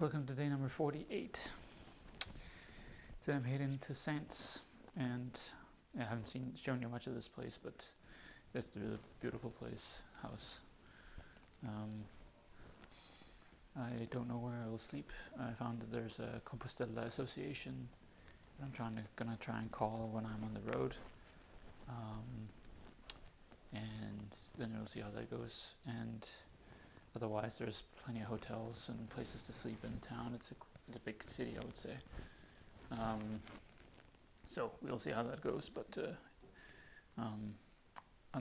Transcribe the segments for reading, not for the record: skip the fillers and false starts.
Welcome to day number 48. Today I'm heading to Saints, and I haven't shown you much of this place, but it's a really beautiful house. I don't know where I will sleep. I found that there's a Compostela association that I'm gonna try and call when I'm on the road, and then we'll see how that goes. And otherwise, there's plenty of hotels and places to sleep in town. It's a big city, I would say. So we'll see how that goes. But on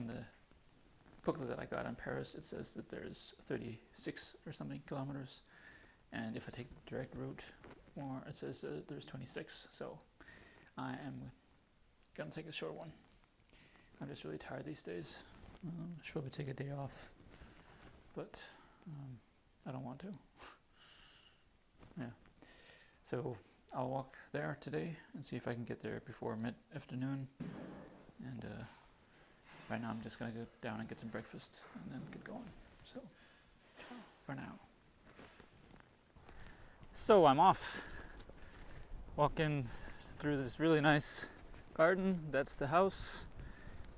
the booklet that I got in Paris, it says that there's 36 or something kilometers, and if I take the direct route, it says there's 26. So I am gonna take a short one. I'm just really tired these days. I should probably take a day off, but I don't want to. Yeah. So I'll walk there today and see if I can get there before mid-afternoon. And right now I'm just going to go down and get some breakfast and then get going. So, ciao for now. So I'm off. Walking through this really nice garden. That's the house.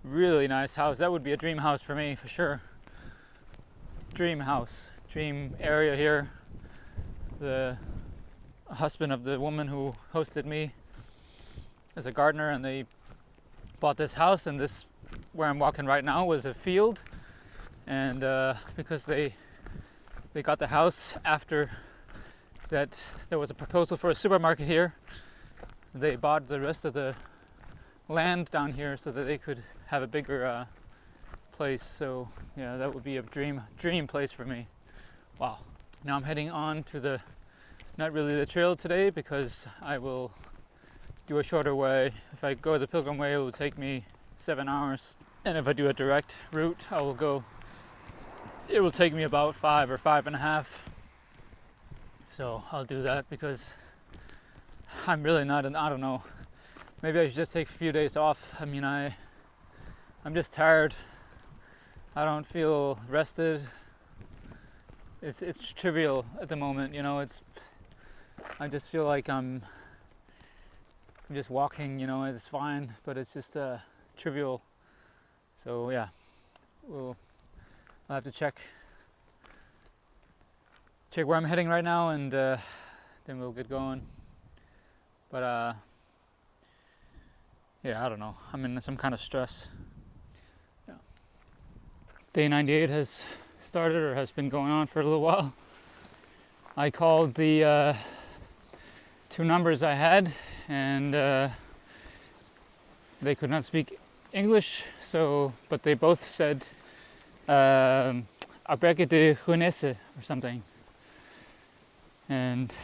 Really nice house. That would be a dream house for me, for sure. Dream house, dream area here. The husband of the woman who hosted me is a gardener, and they bought this house, and this where I'm walking right now was a field, and because they got the house after that there was a proposal for a supermarket here, they bought the rest of the land down here so that they could have a bigger place. So yeah, that would be a dream place for me. Wow. Now I'm heading on to not really the trail today, because I will do a shorter way. If I go the Pilgrim Way, it will take me 7 hours, and if I do a direct route, it will take me about 5 or 5.5. So I'll do that, because I'm really not I don't know, maybe I should just take a few days off. I mean, I'm just tired. I don't feel rested. It's trivial at the moment, you know. I just feel like I'm just walking, you know. It's fine, but it's just trivial. So yeah, I'll have to check where I'm heading right now, and then we'll get going. But yeah, I don't know. I'm in some kind of stress. Yeah. Day 98 has started, or has been going on for a little while. I called the 2 numbers I had, and they could not speak English, but they both said Abreke de Junese or something, and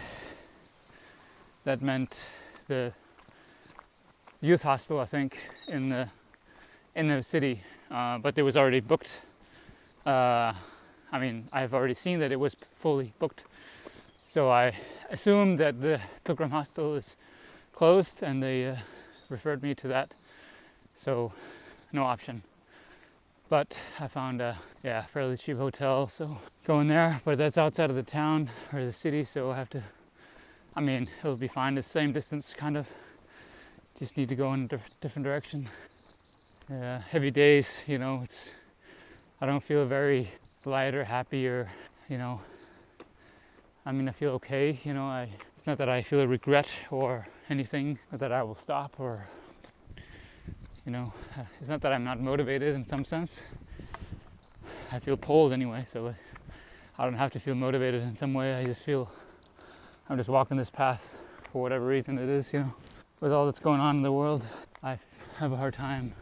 that meant the youth hostel, I think, in the city, but it was already booked. I mean, I've already seen that it was fully booked, so I assumed that the Pilgrim Hostel is closed, and they referred me to that, so no option. But I found a fairly cheap hotel, so going there, but that's outside of the town or the city, so it'll be fine, the same distance kind of, just need to go in a different direction. Heavy days, you know, I don't feel very light or happy, or, you know, I feel okay, you know. It's not that I feel a regret or anything, not that I will stop, or, you know, it's not that I'm not motivated in some sense. I feel pulled anyway, so I don't have to feel motivated in some way. I just feel I'm just walking this path for whatever reason it is, you know. With all that's going on in the world, I have a hard time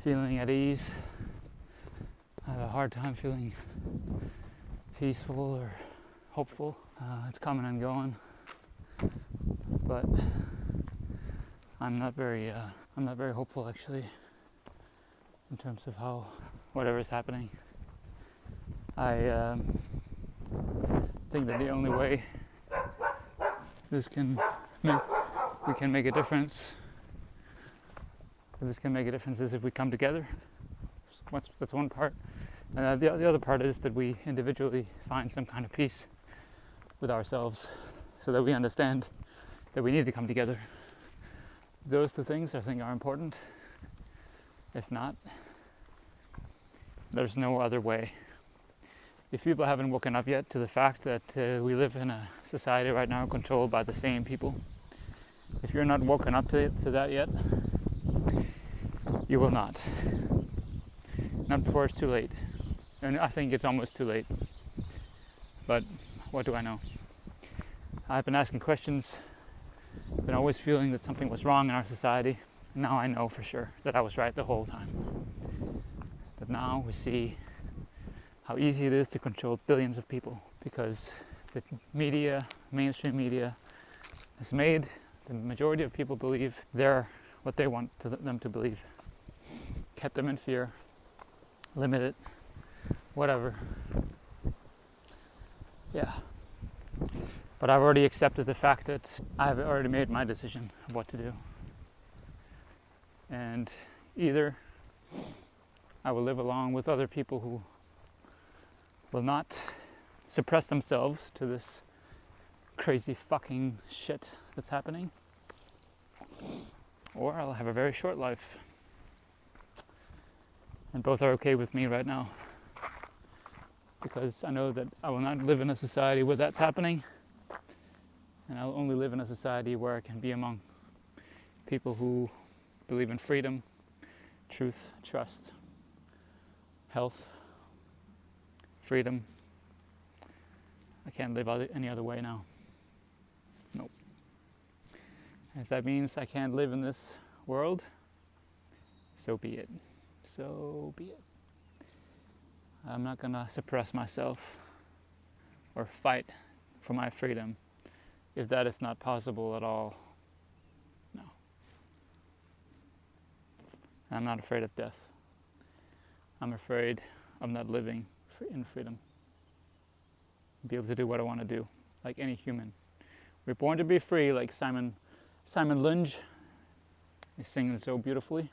feeling at ease. I have a hard time feeling peaceful or hopeful. It's coming and going, but I'm not very hopeful, actually, in terms of whatever's happening. I think that the only way we can make a difference is if we come together. That's one part. The other part is that we individually find some kind of peace with ourselves so that we understand that we need to come together. Those two things I think are important. If not, there's no other way. If people haven't woken up yet to the fact that we live in a society right now controlled by the same people, if you're not woken up to that yet, you will not. Not before it's too late. And I think it's almost too late. But what do I know? I've been asking questions, been always feeling that something was wrong in our society. Now I know for sure that I was right the whole time. That now we see how easy it is to control billions of people because the media, mainstream media, has made the majority of people believe they're what they want them to believe. Kept them in fear, limited, whatever. Yeah. But I've already accepted the fact that I've already made my decision of what to do. And either I will live along with other people who will not suppress themselves to this crazy fucking shit that's happening, or I'll have a very short life. And both are okay with me right now, because I know that I will not live in a society where that's happening, and I'll only live in a society where I can be among people who believe in freedom, truth, trust, health, freedom. I can't live any other way now. Nope. If that means I can't live in this world, so be it. So be it. I'm not gonna suppress myself or fight for my freedom if that is not possible at all. No. I'm not afraid of death. I'm afraid of not living in freedom. Be able to do what I want to do, like any human. We're born to be free, like Simon Lunge. He's singing so beautifully.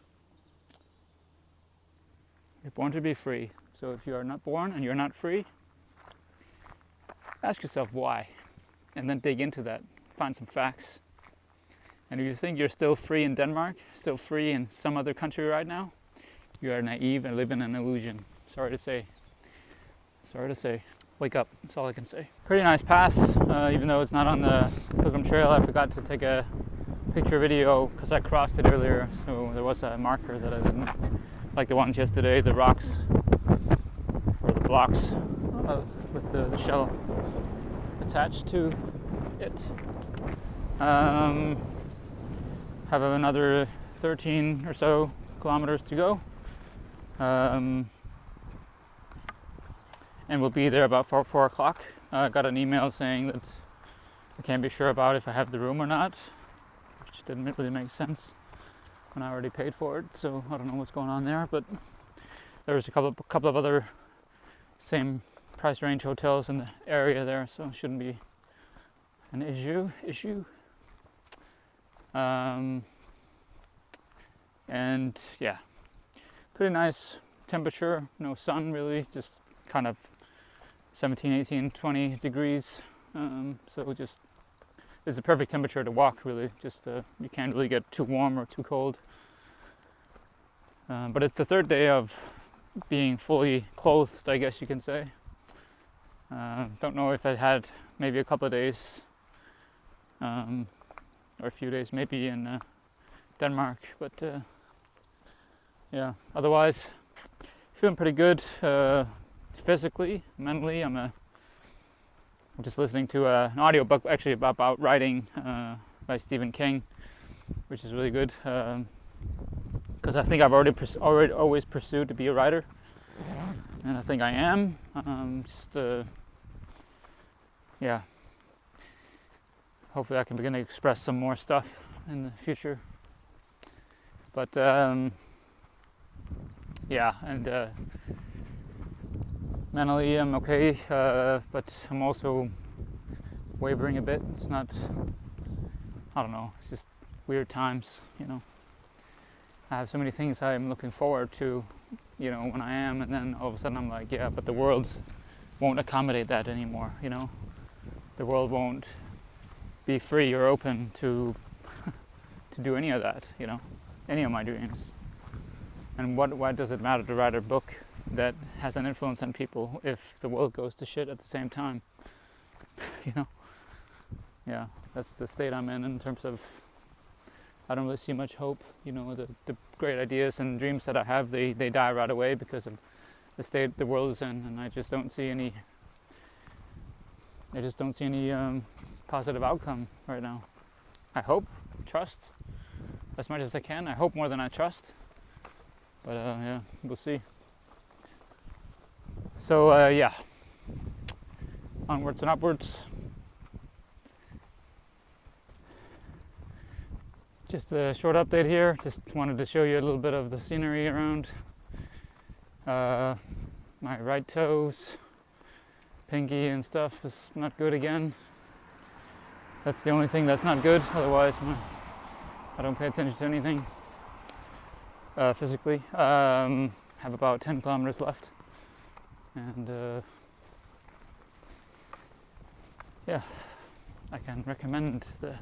You're born to be free. So if you are not born and you're not free, ask yourself why, and then dig into that. Find some facts. And if you think you're still free in Denmark, still free in some other country right now, you are naive and live in an illusion. Sorry to say. Sorry to say. Wake up, that's all I can say. Pretty nice pass, even though it's not on the Pilgrim Trail. I forgot to take a picture video because I crossed it earlier, so there was a marker that I didn't, like the ones yesterday, the rocks, or the blocks with the shell attached to it. Have another 13 or so kilometers to go. And we'll be there about 4 o'clock. I got an email saying that I can't be sure about if I have the room or not, which didn't really make sense when I already paid for it, so I don't know what's going on there, but there was a couple of other same price range hotels in the area there, so it shouldn't be an issue. And yeah, pretty nice temperature, no sun really, just kind of 17, 18, 20 degrees. So just, it's a perfect temperature to walk really, just you can't really get too warm or too cold. But it's the third day of being fully clothed, I guess you can say. Don't know if I had maybe a couple of days or a few days maybe in Denmark, but yeah, otherwise feeling pretty good physically, mentally. I'm just listening to an audiobook actually about writing by Stephen King, which is really good because I think I've already always pursued to be a writer, and I think I am. Yeah, hopefully I can begin to express some more stuff in the future. But yeah, and mentally I'm okay, but I'm also wavering a bit. It's not, I don't know, it's just weird times, you know. I have so many things I'm looking forward to, you know, when I am, and then all of a sudden I'm like, yeah, but the world won't accommodate that anymore, you know. the world won't be free or open to do any of that, any of my dreams. And why does it matter to write a book that has an influence on people if the world goes to shit at the same time? Yeah, that's the state I'm in terms of, I don't really see much hope. The great ideas and dreams that I have, they die right away because of the state the world is in, and I just don't see any positive outcome right now. I hope, trust as much as I can. I hope more than I trust, but yeah, we'll see. So yeah, onwards and upwards. Just a short update here. Just wanted to show you a little bit of the scenery around. My right toes, pinky and stuff is not good again. That's the only thing that's not good. Otherwise, I don't pay attention to anything physically. Have about 10 kilometers left, and yeah, I can recommend the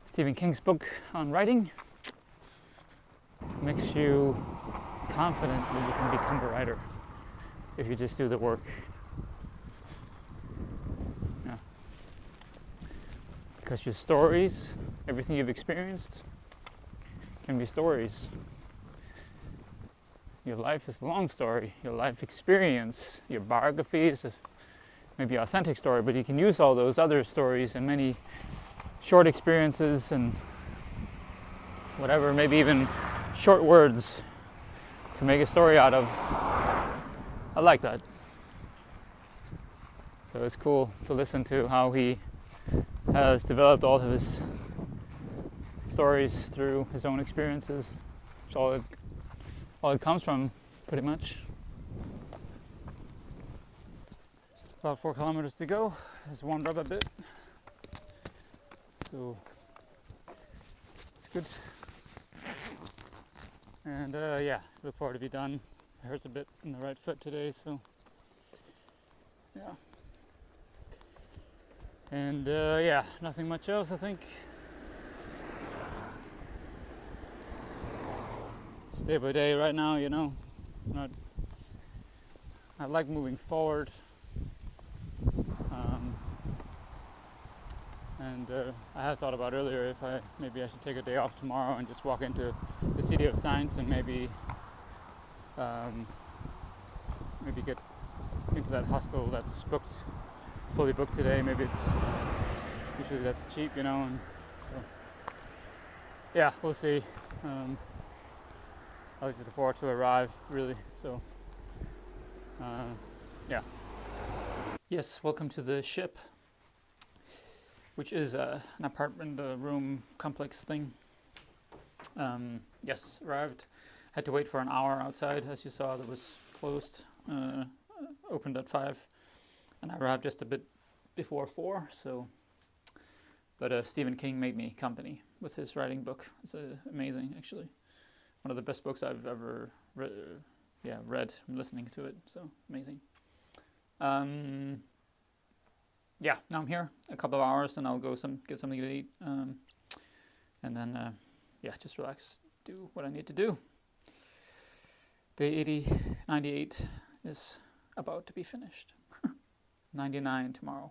Stephen King's book on writing. Makes you confident that you can become a writer if you just do the work. Yeah. Because your stories, everything you've experienced, can be stories. Your life is a long story. Your life experience, your biography is maybe an authentic story, but you can use all those other stories and many short experiences and whatever, maybe even short words to make a story out of. I like that. So it's cool to listen to how he has developed all of his stories through his own experiences. It's all it comes from, pretty much. About 4 kilometers to go. It's warmed up a bit. So it's good, and yeah, look forward to be done. It hurts a bit in the right foot today, so yeah. And yeah, nothing much else, I think. Just day by day right now, I like moving forward. And I had thought about earlier if maybe I should take a day off tomorrow and just walk into the city of Saint and maybe get into that hostel that's fully booked today. Maybe usually that's cheap, and so yeah, we'll see. I look forward to arrive, really. So yeah. Yes, welcome to the ship, which is an apartment room complex thing. Yes, arrived. Had to wait for an hour outside, as you saw. That was closed. Opened at 5, and I arrived just a bit before 4. So, but Stephen King made me company with his writing book. It's amazing, actually. One of the best books I've ever read. I'm listening to it, so amazing. Yeah, now I'm here a couple of hours, and I'll go get something to eat, and then yeah, just relax, do what I need to do. Day 98 is about to be finished. 99 tomorrow.